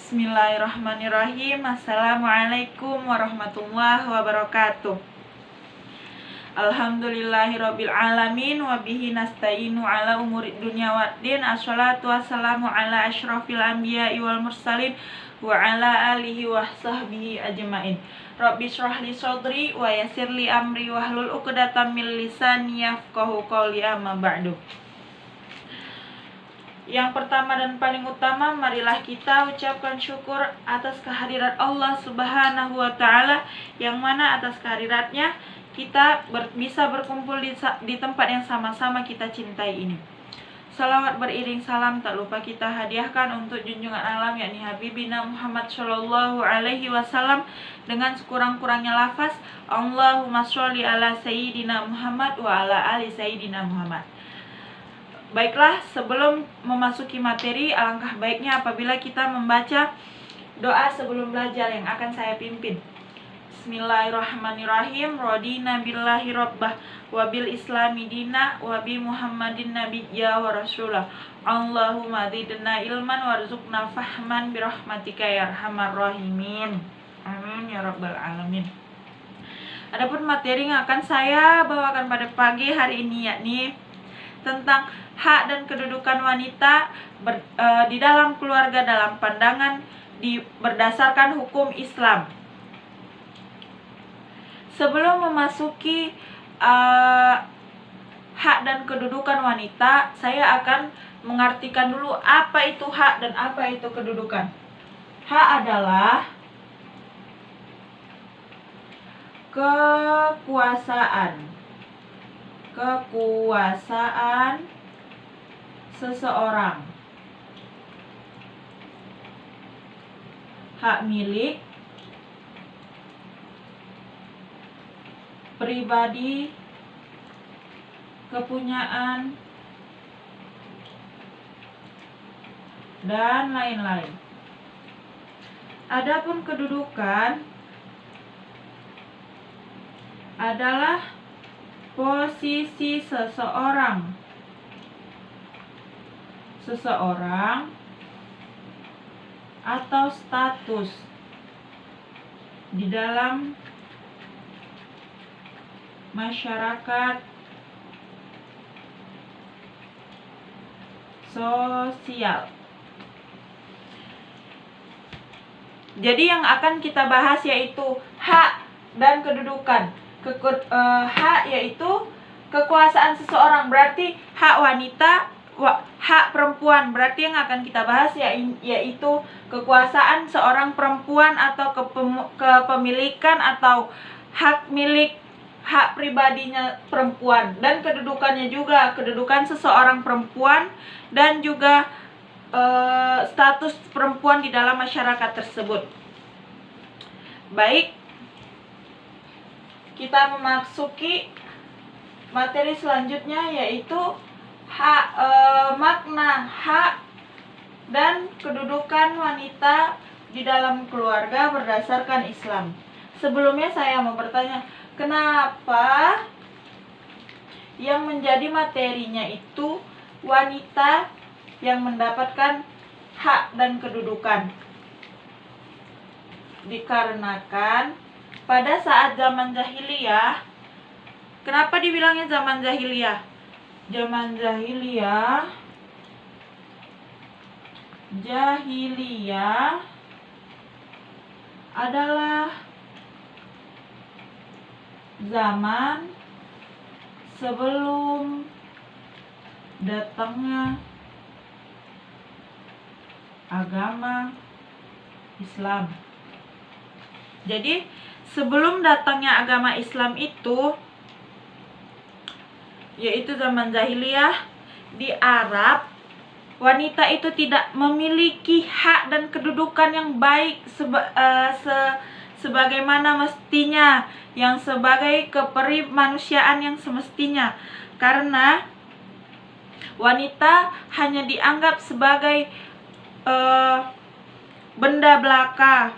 Bismillahirrahmanirrahim. Assalamualaikum warahmatullahi wabarakatuh. Alhamdulillahirabbil alamin wa bihi nasta'inu ala umurid dunya waddin. Assalatu wassalamu ala asyrafil anbiya'i wal mursalin wa ala alihi wa sahbihi ajmain. Rabbi shrah li sadri wa yassir li amri wahlul 'uqdatam min lisani yafqahu qawli, amma ba'du. Yang pertama dan paling utama, marilah kita ucapkan syukur atas kehadirat Allah Subhanahu wa Ta'ala, yang mana atas kehadiratnya kita bisa berkumpul di tempat yang sama-sama kita cintai ini. Salawat beriring salam tak lupa kita hadiahkan untuk junjungan alam, yakni Habibina Muhammad Shallallahu Alaihi Wasallam, dengan sekurang-kurangnya lafaz Allahumma sholli ala Sayyidina Muhammad wa ala ali Sayyidina Muhammad. Baiklah, sebelum memasuki materi, alangkah baiknya apabila kita membaca doa sebelum belajar yang akan saya pimpin. Bismillahirrahmanirrahim. Radina billahi rabbah wa bil islami dina wa bi Muhammadin nabiyya wa rasulah. Allahumma zidna ilman warzuqna fahman birahmatika ya arhamar rahimin. Amin ya rabbal alamin. Adapun materi yang akan saya bawakan pada pagi hari ini, yakni tentang hak dan kedudukan wanita di dalam keluarga dalam pandangan berdasarkan hukum Islam. Sebelum memasuki hak dan kedudukan wanita, saya akan mengartikan dulu apa itu hak dan apa itu kedudukan. Hak adalah kekuasaan seseorang, hak milik pribadi, kepunyaan, dan lain-lain. Adapun kedudukan adalah posisi seseorang atau status di dalam masyarakat sosial. Jadi yang akan kita bahas yaitu hak dan kedudukan. Hak yaitu kekuasaan seseorang, berarti hak wanita, hak perempuan. Berarti yang akan kita bahas yaitu kekuasaan seorang perempuan atau kepemilikan atau hak milik, hak pribadinya perempuan, dan kedudukannya juga, kedudukan seseorang perempuan dan juga status perempuan di dalam masyarakat tersebut. Baik, kita memasuki materi selanjutnya, yaitu makna hak dan kedudukan wanita di dalam keluarga berdasarkan Islam. Sebelumnya saya mau bertanya, kenapa yang menjadi materinya itu wanita yang mendapatkan hak dan kedudukan? Dikarenakan pada saat zaman jahiliyah, kenapa dibilangnya zaman jahiliyah? Zaman jahiliyah adalah zaman sebelum datangnya agama Islam. Jadi sebelum datangnya agama Islam itu, yaitu zaman jahiliyah, di Arab wanita itu tidak memiliki hak dan kedudukan yang baik sebagaimana mestinya, yang sebagai keperimanusiaan yang semestinya. Karena wanita hanya dianggap sebagai benda belaka.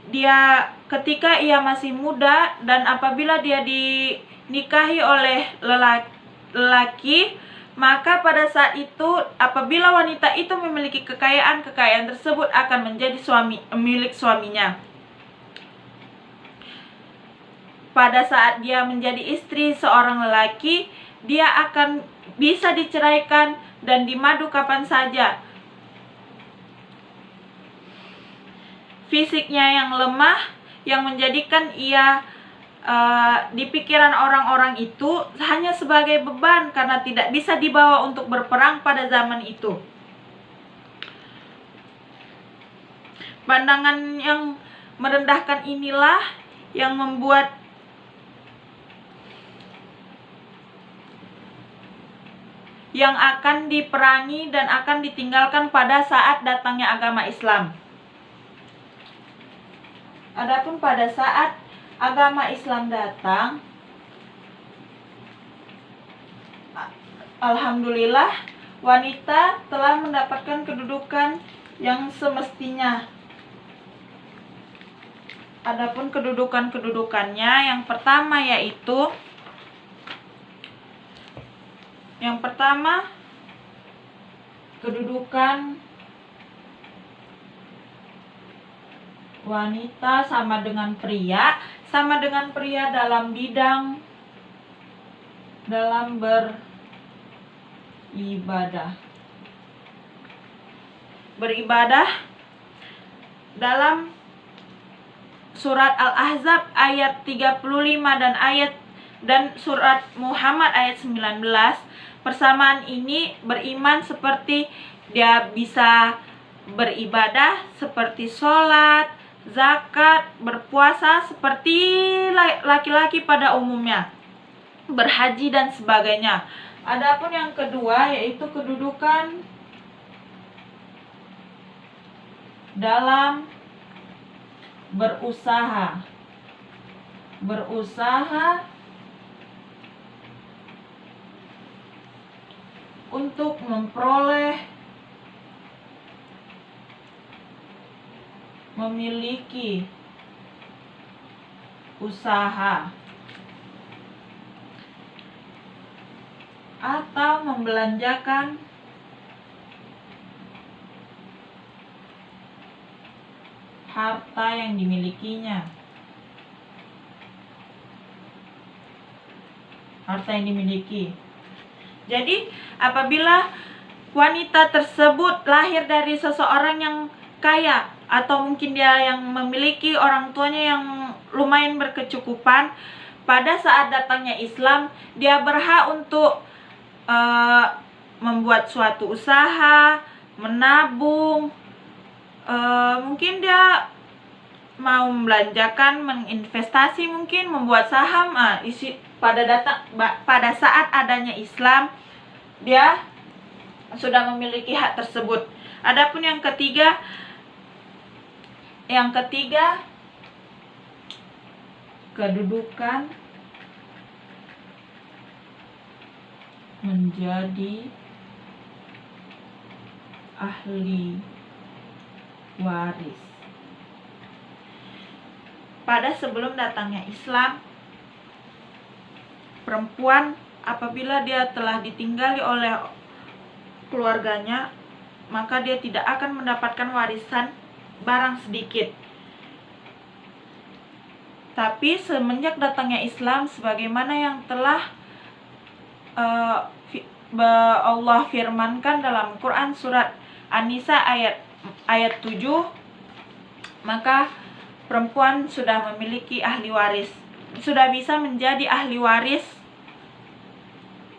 Dia ketika ia masih muda dan apabila dia dinikahi oleh lelaki, maka pada saat itu apabila wanita itu memiliki kekayaan tersebut akan menjadi milik suaminya. Pada saat dia menjadi istri seorang lelaki, dia akan bisa diceraikan dan dimadu kapan saja. Fisiknya yang lemah yang menjadikan ia di pikiran orang-orang itu hanya sebagai beban karena tidak bisa dibawa untuk berperang pada zaman itu. Pandangan yang merendahkan inilah yang membuat yang akan diperangi dan akan ditinggalkan pada saat datangnya agama Islam. Adapun pada saat agama Islam datang, alhamdulillah wanita telah mendapatkan kedudukan yang semestinya. Adapun kedudukannya, yang pertama kedudukan wanita sama dengan pria dalam beribadah dalam surat Al-Ahzab ayat 35 dan surat Muhammad ayat 19. Persamaan ini beriman seperti dia bisa beribadah seperti sholat, zakat, berpuasa seperti laki-laki pada umumnya, berhaji dan sebagainya. Adapun yang kedua yaitu kedudukan dalam berusaha untuk memiliki usaha atau membelanjakan harta yang dimilikinya. Jadi apabila wanita tersebut lahir dari seseorang yang kaya atau mungkin dia yang memiliki orang tuanya yang lumayan berkecukupan, pada saat datangnya Islam dia berhak untuk membuat suatu usaha, menabung, mungkin dia mau membelanjakan, menginvestasi, mungkin membuat saham. Pada saat adanya Islam dia sudah memiliki hak tersebut. Adapun yang ketiga kedudukan menjadi ahli waris. Pada sebelum datangnya Islam, perempuan apabila dia telah ditinggali oleh keluarganya, maka dia tidak akan mendapatkan warisan barang sedikit. Tapi semenjak datangnya Islam, sebagaimana yang telah Allah firmankan dalam Quran surat An-Nisa ayat 7, maka perempuan sudah memiliki ahli waris, sudah bisa menjadi ahli waris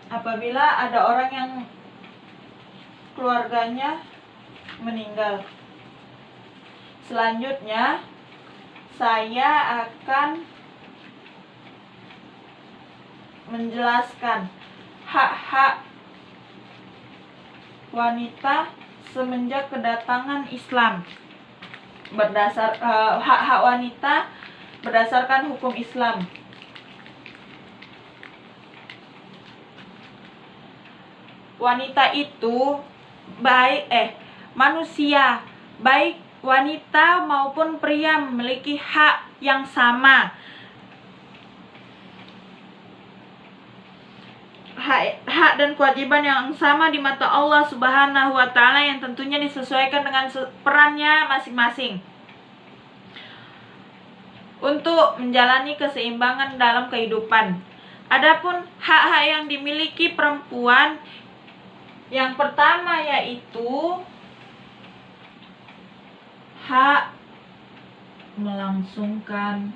apabila ada orang yang keluarganya meninggal. Selanjutnya saya akan menjelaskan hak-hak wanita semenjak kedatangan Islam. Hak-hak wanita berdasarkan hukum Islam. Wanita itu manusia, baik wanita maupun pria memiliki hak yang sama. hak dan kewajiban yang sama di mata Allah Subhanahu wa Ta'ala, yang tentunya disesuaikan dengan perannya masing-masing untuk menjalani keseimbangan dalam kehidupan. Adapun hak-hak yang dimiliki perempuan, yang pertama yaitu hak melangsungkan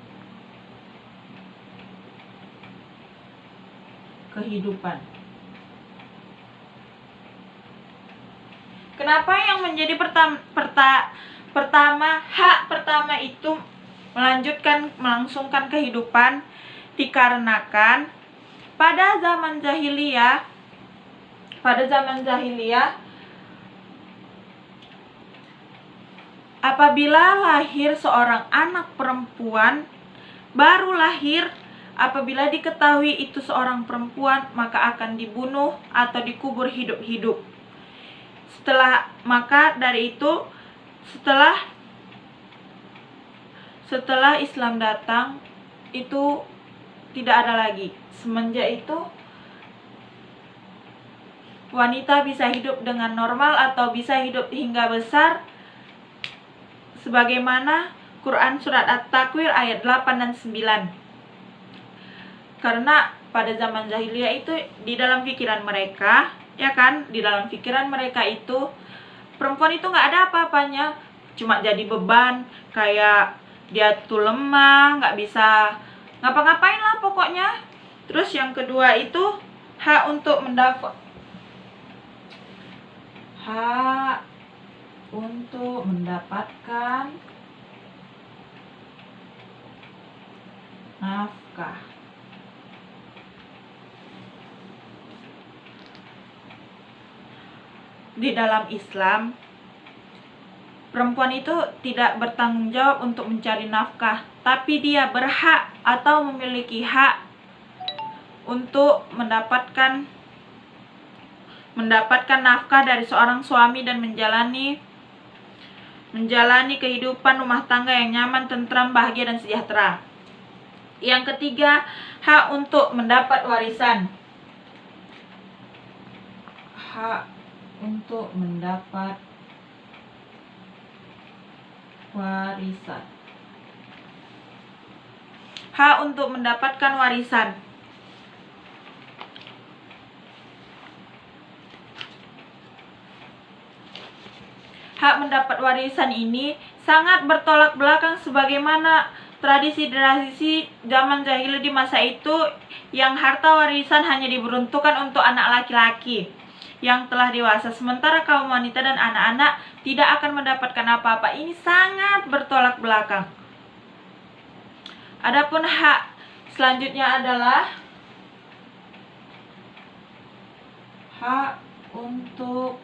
kehidupan. Kenapa yang menjadi pertama, hak pertama itu melangsungkan kehidupan? Dikarenakan pada zaman jahiliyah apabila lahir seorang anak perempuan baru lahir, apabila diketahui itu seorang perempuan, maka akan dibunuh atau dikubur hidup-hidup. Setelah Islam datang, itu tidak ada lagi. Semenjak itu wanita bisa hidup dengan normal atau bisa hidup hingga besar, sebagaimana Quran surat At-Takwir ayat 8 dan 9. Karena pada zaman jahiliyah itu di dalam pikiran mereka, itu perempuan itu nggak ada apa-apanya, cuma jadi beban, kayak dia tuh lemah, nggak bisa ngapa-ngapain lah pokoknya. Terus yang kedua itu hak untuk mendapatkan nafkah. Di dalam Islam, perempuan itu tidak bertanggung jawab untuk mencari nafkah, tapi dia berhak atau memiliki hak untuk mendapatkan nafkah dari seorang suami dan menjalani kehidupan rumah tangga yang nyaman, tentram, bahagia, dan sejahtera. Yang ketiga, hak untuk mendapat warisan. Hak untuk mendapat warisan. Hak untuk mendapatkan warisan. Hak mendapat warisan ini sangat bertolak belakang sebagaimana tradisi zaman jahiliyah di masa itu, yang harta warisan hanya diperuntukkan untuk anak laki-laki yang telah dewasa, sementara kaum wanita dan anak-anak tidak akan mendapatkan apa-apa. Ini sangat bertolak belakang. Adapun hak selanjutnya adalah hak untuk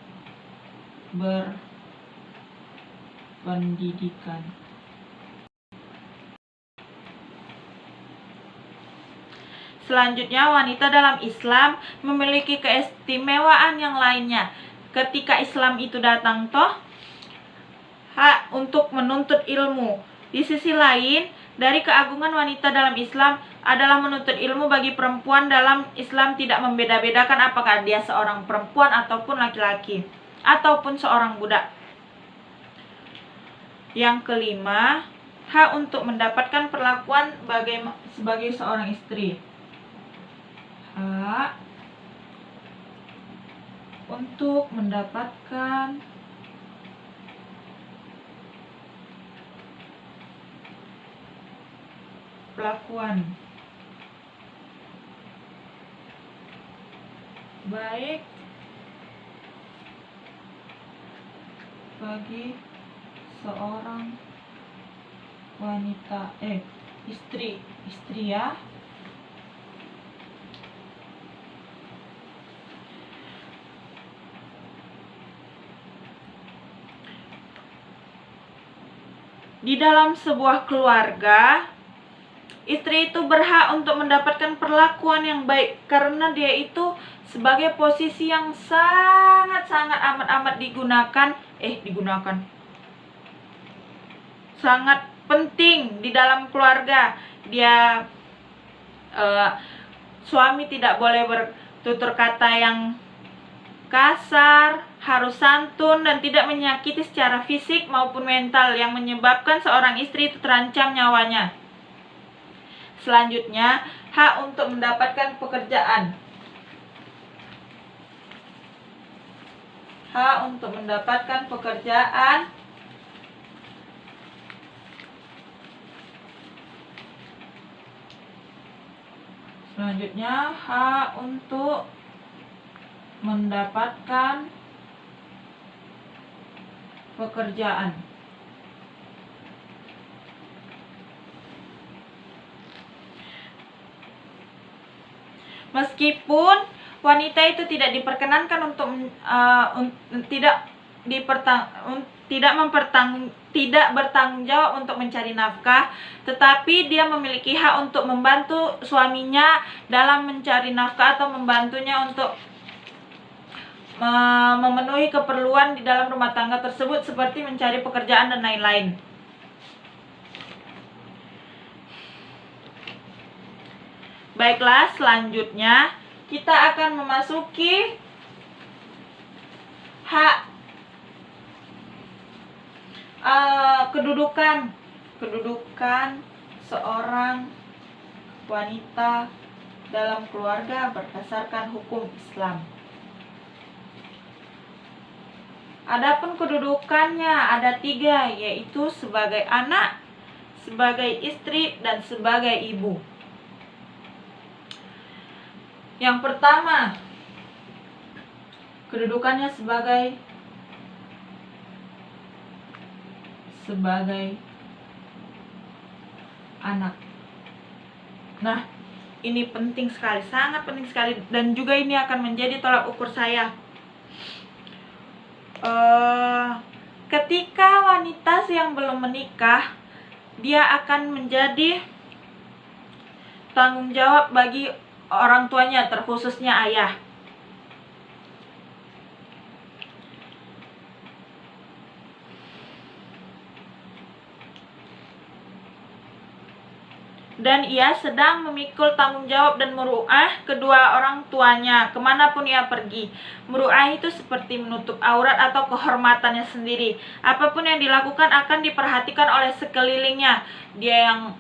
berpendidikan. Selanjutnya, wanita dalam Islam memiliki keistimewaan yang lainnya. Ketika Islam itu datang hak untuk menuntut ilmu. Di sisi lain, dari keagungan wanita dalam Islam adalah menuntut ilmu. Bagi perempuan dalam Islam tidak membeda-bedakan apakah dia seorang perempuan ataupun laki-laki, ataupun seorang budak. Yang kelima, hak untuk mendapatkan perlakuan sebagai seorang istri. Hak untuk mendapatkan perlakuan baik bagi seorang wanita, istri ya. Di dalam sebuah keluarga, istri itu berhak untuk mendapatkan perlakuan yang baik, karena dia itu sebagai posisi yang sangat-sangat amat sangat penting di dalam keluarga. Dia suami tidak boleh tutur kata yang kasar, harus santun dan tidak menyakiti secara fisik maupun mental yang menyebabkan seorang istri itu terancam nyawanya. Selanjutnya, hak untuk mendapatkan pekerjaan. Hak untuk mendapatkan pekerjaan. Selanjutnya, hak untuk mendapatkan pekerjaan. Meskipun wanita itu tidak diperkenankan untuk tidak bertanggung jawab untuk mencari nafkah, tetapi dia memiliki hak untuk membantu suaminya dalam mencari nafkah atau membantunya untuk memenuhi keperluan di dalam rumah tangga tersebut seperti mencari pekerjaan dan lain-lain. Baiklah, selanjutnya kita akan memasuki hak kedudukan seorang wanita dalam keluarga berdasarkan hukum Islam. Adapun kedudukannya ada 3, yaitu sebagai anak, sebagai istri, dan sebagai ibu. Yang pertama, kedudukannya sebagai anak. Nah, ini penting sekali, sangat penting sekali, dan juga ini akan menjadi tolak ukur saya. Ketika wanita yang belum menikah, dia akan menjadi tanggung jawab bagi orang tuanya, terkhususnya ayah. Dan ia sedang memikul tanggung jawab dan muru'ah kedua orang tuanya kemanapun ia pergi. Muru'ah itu seperti menutup aurat atau kehormatannya sendiri. Apapun yang dilakukan akan diperhatikan oleh sekelilingnya. Dia yang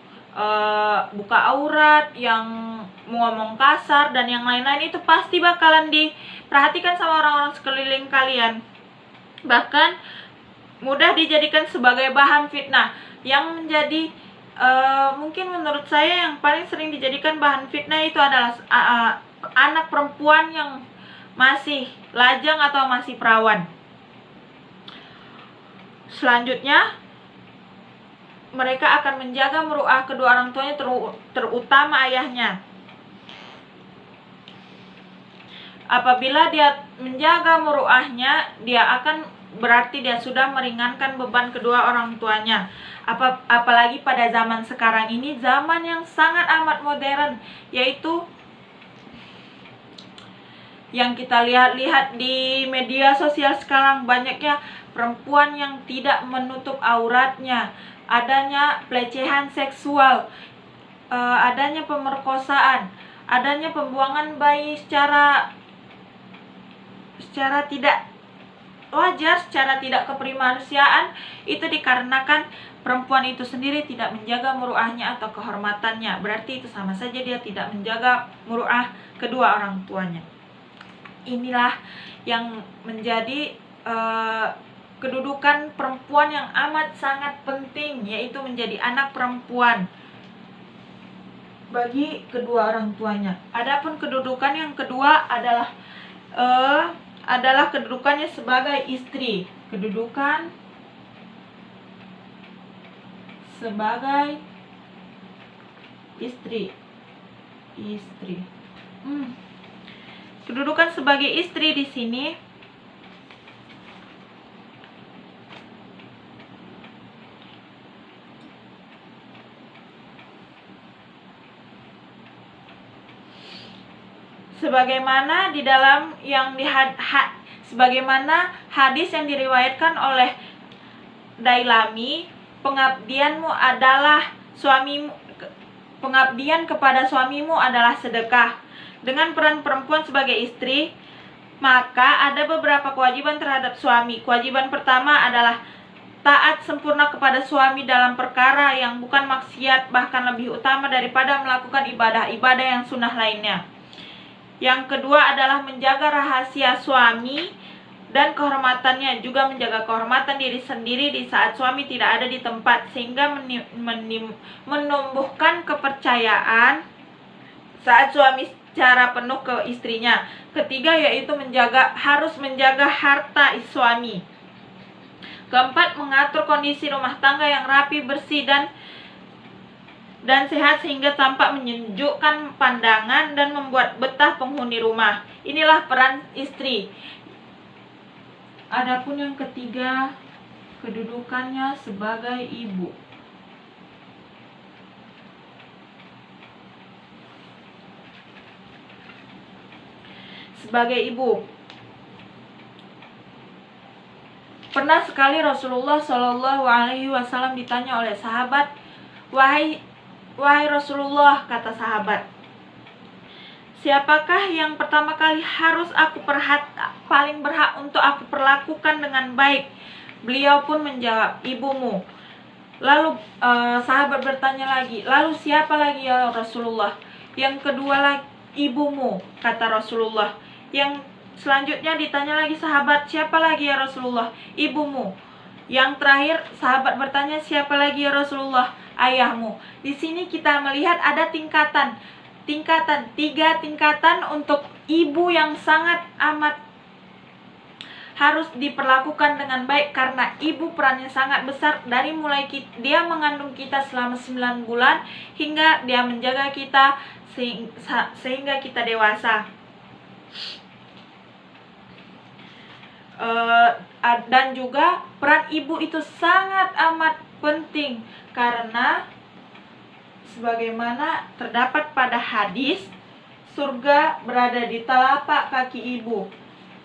buka aurat, yang ngomong kasar, dan yang lain-lain itu pasti bakalan diperhatikan sama orang-orang sekeliling kalian. Bahkan mudah dijadikan sebagai bahan fitnah. Yang menjadi mungkin menurut saya yang paling sering dijadikan bahan fitnah itu adalah anak perempuan yang masih lajang atau masih perawan. Selanjutnya, mereka akan menjaga muru'ah kedua orang tuanya, terutama ayahnya. Apabila dia menjaga muru'ahnya, berarti dia sudah meringankan beban kedua orang tuanya. Apalagi pada zaman sekarang ini, zaman yang sangat amat modern, yaitu yang kita lihat di media sosial sekarang, banyaknya perempuan yang tidak menutup auratnya, adanya pelecehan seksual, adanya pemerkosaan, adanya pembuangan bayi secara tidak wajar, secara tidak keprimanusiaan. Itu dikarenakan perempuan itu sendiri tidak menjaga muru'ahnya atau kehormatannya. Berarti itu sama saja dia tidak menjaga muru'ah kedua orang tuanya. Inilah yang menjadi kedudukan perempuan yang amat sangat penting, yaitu menjadi anak perempuan bagi kedua orang tuanya. Adapun kedudukan yang kedua adalah kedudukannya sebagai istri. Kedudukan sebagai istri. Kedudukan sebagai istri di sini sebagaimana di dalam sebagaimana hadis yang diriwayatkan oleh Dailami, pengabdian kepada suamimu adalah sedekah. Dengan peran perempuan sebagai istri, maka ada beberapa kewajiban terhadap suami. Kewajiban pertama adalah taat sempurna kepada suami dalam perkara yang bukan maksiat, bahkan lebih utama daripada melakukan ibadah-ibadah yang sunnah lainnya. Yang kedua adalah menjaga rahasia suami dan kehormatannya, juga menjaga kehormatan diri sendiri di saat suami tidak ada di tempat, sehingga menumbuhkan kepercayaan saat suami secara penuh ke istrinya. Ketiga yaitu harus menjaga harta suami. Keempat, mengatur kondisi rumah tangga yang rapi, bersih, dan sehat sehingga tampak menyejukkan pandangan dan membuat betah penghuni rumah. Inilah peran istri. Adapun yang ketiga, kedudukannya sebagai ibu. Sebagai ibu, pernah sekali Rasulullah Shallallahu Alaihi Wasallam ditanya oleh sahabat, wahai Rasulullah, kata sahabat, siapakah yang pertama kali harus aku paling berhak untuk aku perlakukan dengan baik? Beliau pun menjawab, ibumu. Lalu sahabat bertanya lagi, lalu siapa lagi ya Rasulullah? Yang kedua lagi, ibumu, kata Rasulullah. Yang selanjutnya ditanya lagi sahabat, siapa lagi ya Rasulullah? Ibumu. Yang terakhir sahabat bertanya, siapa lagi ya Rasulullah? Ayahmu. Di sini kita melihat ada tiga tingkatan untuk ibu yang sangat amat harus diperlakukan dengan baik, karena ibu perannya sangat besar dari mulai dia mengandung kita selama 9 bulan hingga dia menjaga kita sehingga kita dewasa. Dan juga peran ibu itu sangat amat penting, karena sebagaimana terdapat pada hadis, surga berada di telapak kaki ibu.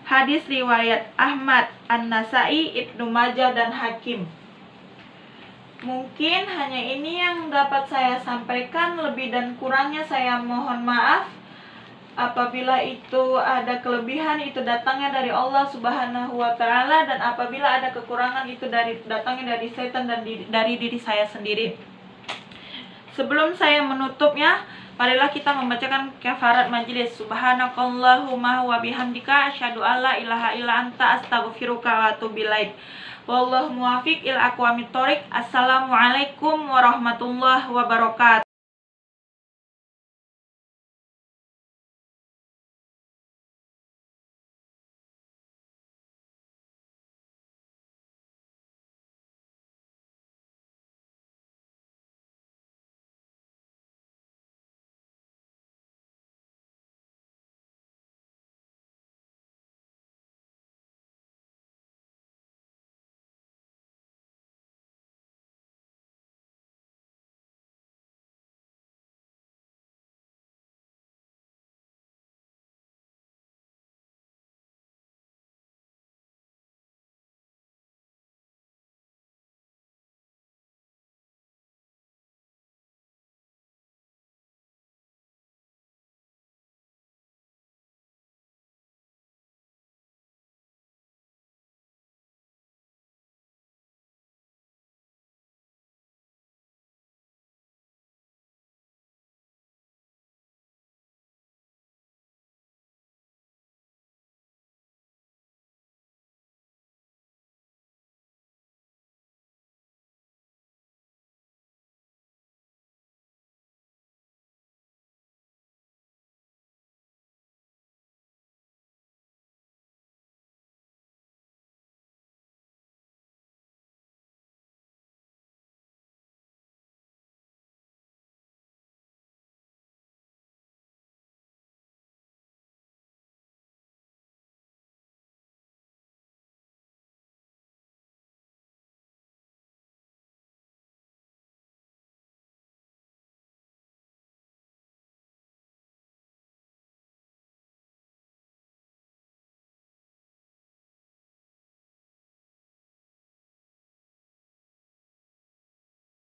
Hadis riwayat Ahmad, An-Nasai, Ibnu Majah, dan Hakim. Mungkin hanya ini yang dapat saya sampaikan, lebih dan kurangnya saya mohon maaf. Apabila itu ada kelebihan, itu datangnya dari Allah Subhanahu wa Ta'ala, dan apabila ada kekurangan, itu datangnya dari setan dan dari diri saya sendiri. Sebelum saya menutupnya, marilah kita membacakan kafarat majelis. Subhanakallahumma wa bihamdika asyhadu alla ilaha illa anta astaghfiruka wa atubu ilaik. Wallahu muwaffiq ila aqwamit thoriq. Assalamualaikum warahmatullahi wabarakatuh.